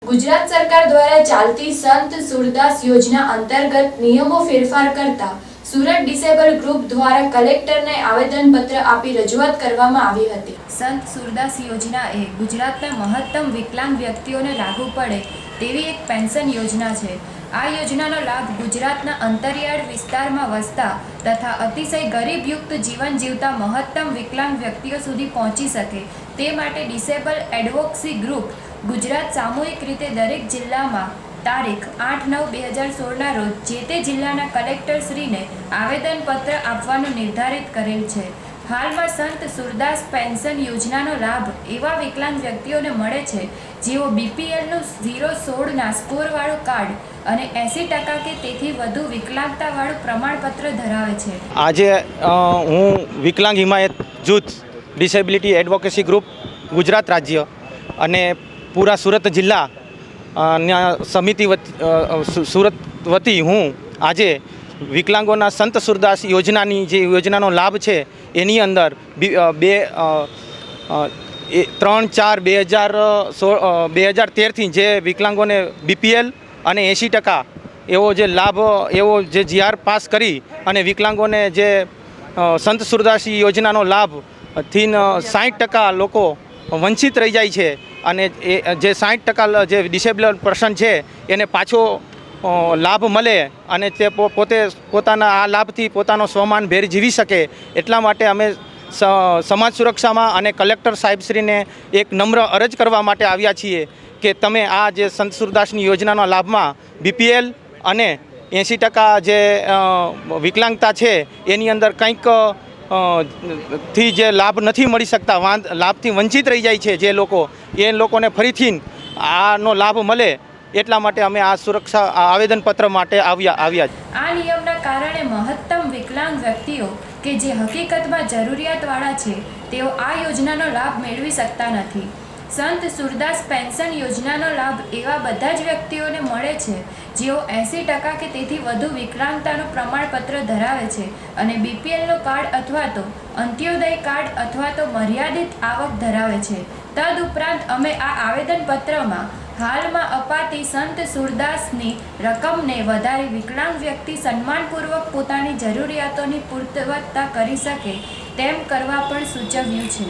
ગુજરાત સરકાર દ્વારા ચાલતી સંત સુરદાસ યોજના અંતર્ગત નિયમો ફેરફાર કરતા સુરત ડિસેબલ ગ્રુપ દ્વારા કલેક્ટરને આવેદનપત્ર આપી રજૂઆત કરવામાં આવી હતી। સંત સુરદાસ યોજના એ ગુજરાતના મહત્તમ વિકલાંગ વ્યક્તિઓને લાગુ પડે તેવી એક પેન્શન યોજના છે। આ યોજનાનો લાભ ગુજરાતના અંતરિયાળ વિસ્તારમાં વસતા તથા અતિશય ગરીબયુક્ત જીવન જીવતા મહત્તમ વિકલાંગ વ્યક્તિઓ સુધી પહોંચી શકે તે માટે ડિસેબલ એડવોકેસી ગ્રુપ ગુજરાત સામૂહિક રીતે દરેક જિલ્લામાં તારીખ 8/9/2016 રોજ જે તે જિલ્લાના કલેક્ટરશ્રીને આવેદનપત્ર આપવાનું નિર્ધારિત કરેલ છે। હાલમાં સંત સુરદાસ પેન્શન યોજનાનો લાભ એવા વિકલાંગ વ્યક્તિઓને મળે છે જેઓ બીપીએલનું 016ના સ્કોરવાળું કાર્ડ અને 80% કે તેથી વધુ વિકલાંગતાવાળું પ્રમાણપત્ર ધરાવે છે। આજે હું વિકલાંગ હિમાયત જૂથ ડિસેબિલિટી એડવોકેસી ગ્રુપ ગુજરાત રાજ્ય અને પૂરા સુરત જિલ્લા સમિતિ સુરત વતી હું આજે વિકલાંગોના સંત સુરદાસ યોજનાની જે યોજનાનો લાભ છે એની અંદર 3/4/2013થી જે વિકલાંગોને બીપીએલ અને 80% એવો જે લાભ એવો જે જીઆર પાસ કરી અને વિકલાંગોને જે સંત સુરદાસ યોજનાનો લાભથી 60% લોકો વંચિત રહી જાય છે અને એ જે 60% જે ડિસેબલ પર્સન છે એને પાછો લાભ મળે અને તે પોતે પોતાના આ લાભથી પોતાનો સ્વમાનભેર જીવી શકે એટલા માટે અમે સમાજ સુરક્ષામાં અને કલેક્ટર સાહેબશ્રીને એક નમ્ર અરજ કરવા માટે આવ્યા છીએ કે તમે આ જે સંત સુરદાસની યોજનાના લાભમાં બીપીએલ અને 80% જે વિકલાંગતા છે એની અંદર કંઈક થી જે લાભ નથી મળી શકતા લાભથી વંચિત રહી જાય છે જે લોકો એ લોકોને ફરીથી આનો લાભ મળે એટલા માટે અમે આ સુરક્ષા આવેદનપત્ર માટે આવ્યા છે। આ નિયમના કારણે મહત્તમ વિકલાંગ વ્યક્તિઓ કે જે હકીકતમાં જરૂરિયાતવાળા છે તેઓ આ યોજનાનો લાભ મેળવી શકતા નથી। સંત સુરદાસ પેન્શન યોજનાનો લાભ એવા બધા જ વ્યક્તિઓને મળે છે જેઓ 80% કે તેથી વધુ વિકલાંગતાનું પ્રમાણપત્ર ધરાવે છે અને બીપીએલનું કાર્ડ અથવા તો અંત્યોદય કાર્ડ અથવા તો મર્યાદિત આવક ધરાવે છે। તદુપરાંત અમે આ આવેદનપત્રમાં હાલમાં અપાતી સંત સુરદાસની રકમને વધારી વિકલાંગ વ્યક્તિ સન્માનપૂર્વક પોતાની જરૂરિયાતોની પૂર્તતા કરી શકે તેમ કરવા પણ સૂચવ્યું છે।